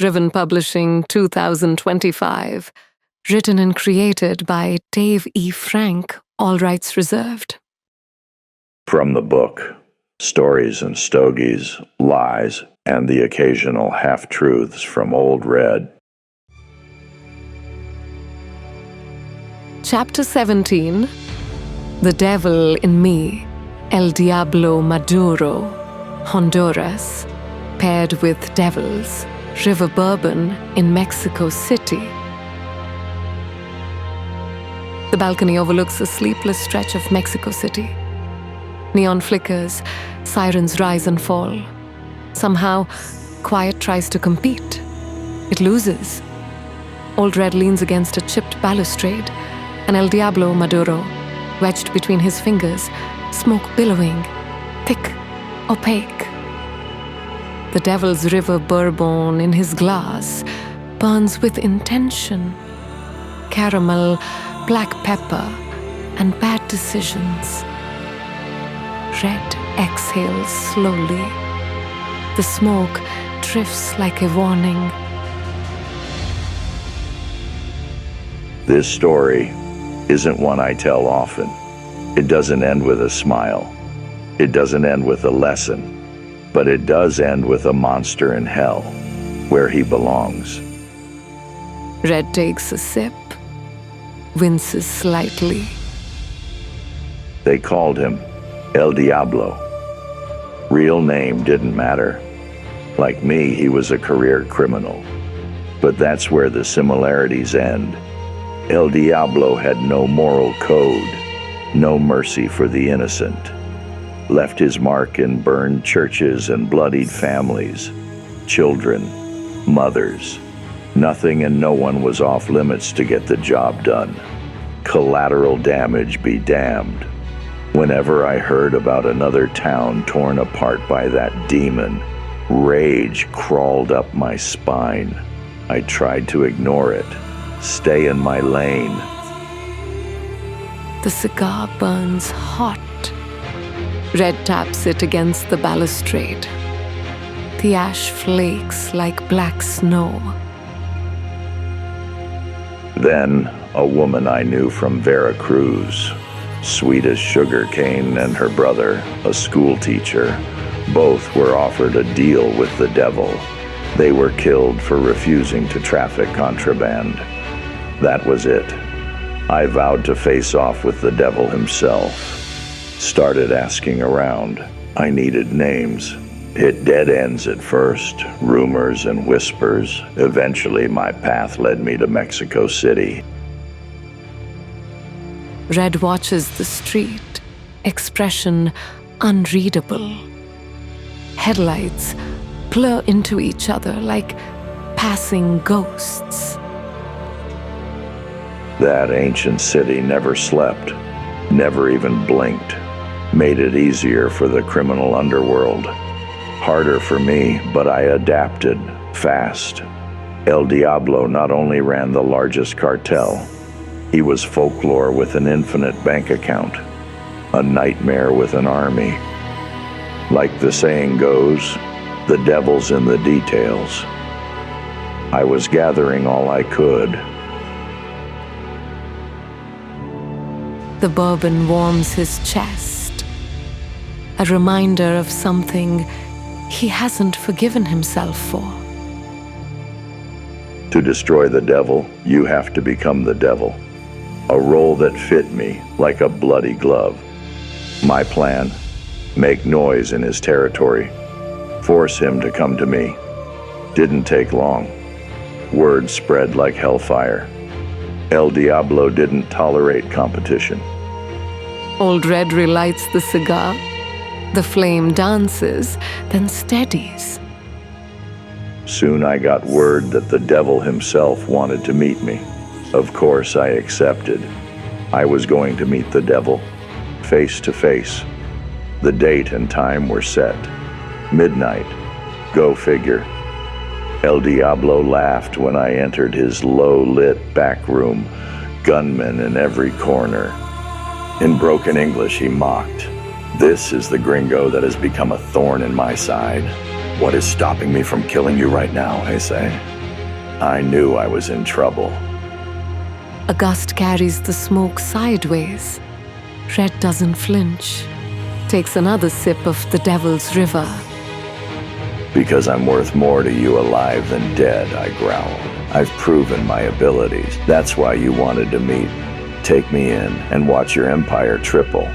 Riven Publishing, 2025. Written and created by Dave E. Frank, all rights reserved. From the book, Stories and Stogies, Lies, and the Occasional Half-Truths from Old Red. Chapter 17. The Devil in Me, El Diablo Maduro, Honduras, paired with Devils, River Bourbon in Mexico City. The balcony overlooks a sleepless stretch of Mexico City. Neon flickers, sirens rise and fall. Somehow, quiet tries to compete. It loses. Old Red leans against a chipped balustrade, and El Diablo Maduro, wedged between his fingers, smoke billowing, thick, opaque. The Devil's River Bourbon in his glass burns with intention. Caramel, black pepper, and bad decisions. Red exhales slowly. The smoke drifts like a warning. This story isn't one I tell often. It doesn't end with a smile. It doesn't end with a lesson. But it does end with a monster in hell, where he belongs. Red takes a sip, winces slightly. They called him El Diablo. Real name didn't matter. Like me, he was a career criminal. But that's where the similarities end. El Diablo had no moral code, no mercy for the innocent. Left his mark in burned churches and bloodied families, children, mothers. Nothing and no one was off limits to get the job done. Collateral damage be damned. Whenever I heard about another town torn apart by that demon, rage crawled up my spine. I tried to ignore it, stay in my lane. The cigar burns hot. Red taps it against the balustrade. The ash flakes like black snow. Then, a woman I knew from Veracruz, sweet as sugar cane, and her brother, a school teacher, both were offered a deal with the devil. They were killed for refusing to traffic contraband. That was it. I vowed to face off with the devil himself. Started asking around. I needed names. Hit dead ends at first, rumors and whispers. Eventually, my path led me to Mexico City. Red watches the street, expression unreadable. Headlights blur into each other like passing ghosts. That ancient city never slept, never even blinked. Made it easier for the criminal underworld. Harder for me, but I adapted fast. El Diablo not only ran the largest cartel, he was folklore with an infinite bank account, a nightmare with an army. Like the saying goes, the devil's in the details. I was gathering all I could. The bourbon warms his chest. A reminder of something he hasn't forgiven himself for. To destroy the devil, you have to become the devil. A role that fit me like a bloody glove. My plan, make noise in his territory. Force him to come to me. Didn't take long. Word spread like hellfire. El Diablo didn't tolerate competition. Old Red relights the cigar. The flame dances, then steadies. Soon I got word that the devil himself wanted to meet me. Of course I accepted. I was going to meet the devil, face to face. The date and time were set. Midnight. Go figure. El Diablo laughed when I entered his low-lit back room, gunmen in every corner. In broken English, he mocked. This is the gringo that has become a thorn in my side. What is stopping me from killing you right now, I say? I knew I was in trouble. A gust carries the smoke sideways. Red doesn't flinch. Takes another sip of the Devil's River. Because I'm worth more to you alive than dead, I growled. I've proven my abilities. That's why you wanted to meet. Take me in and watch your empire triple.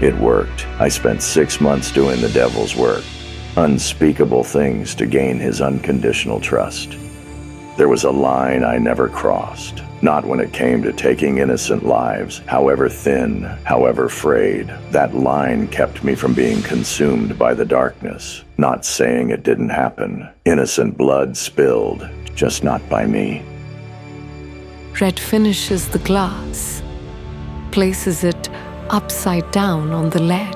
It worked. I spent 6 months doing the devil's work. Unspeakable things to gain his unconditional trust. There was a line I never crossed. Not when it came to taking innocent lives, however thin, however frayed. That line kept me from being consumed by the darkness. Not saying it didn't happen. Innocent blood spilled, just not by me. Red finishes the glass, places it upside down on the ledge.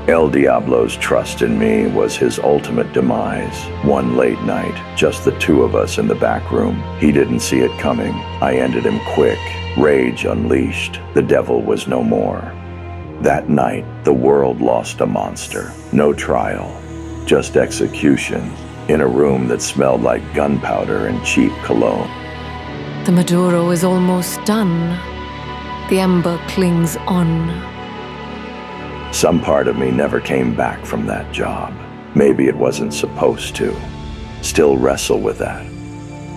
El Diablo's trust in me was his ultimate demise. One late night, just the two of us in the back room. He didn't see it coming. I ended him quick. Rage unleashed. The devil was no more. That night, the world lost a monster. No trial, just execution, in a room that smelled like gunpowder and cheap cologne. The Maduro is almost done. The ember clings on. Some part of me never came back from that job. Maybe it wasn't supposed to. Still wrestle with that.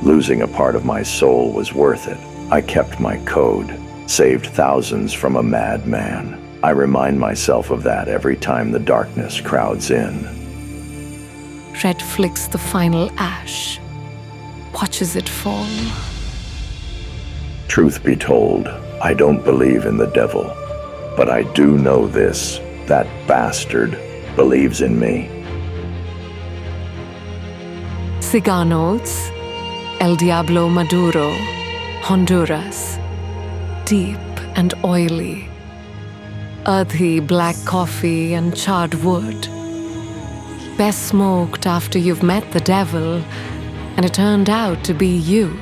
Losing a part of my soul was worth it. I kept my code, saved thousands from a madman. I remind myself of that every time the darkness crowds in. Red flicks the final ash, watches it fall. Truth be told, I don't believe in the devil. But I do know this. That bastard believes in me. Cigar notes, El Diablo Maduro, Honduras. Deep and oily. Earthy black coffee and charred wood. Best smoked after you've met the devil, and it turned out to be you.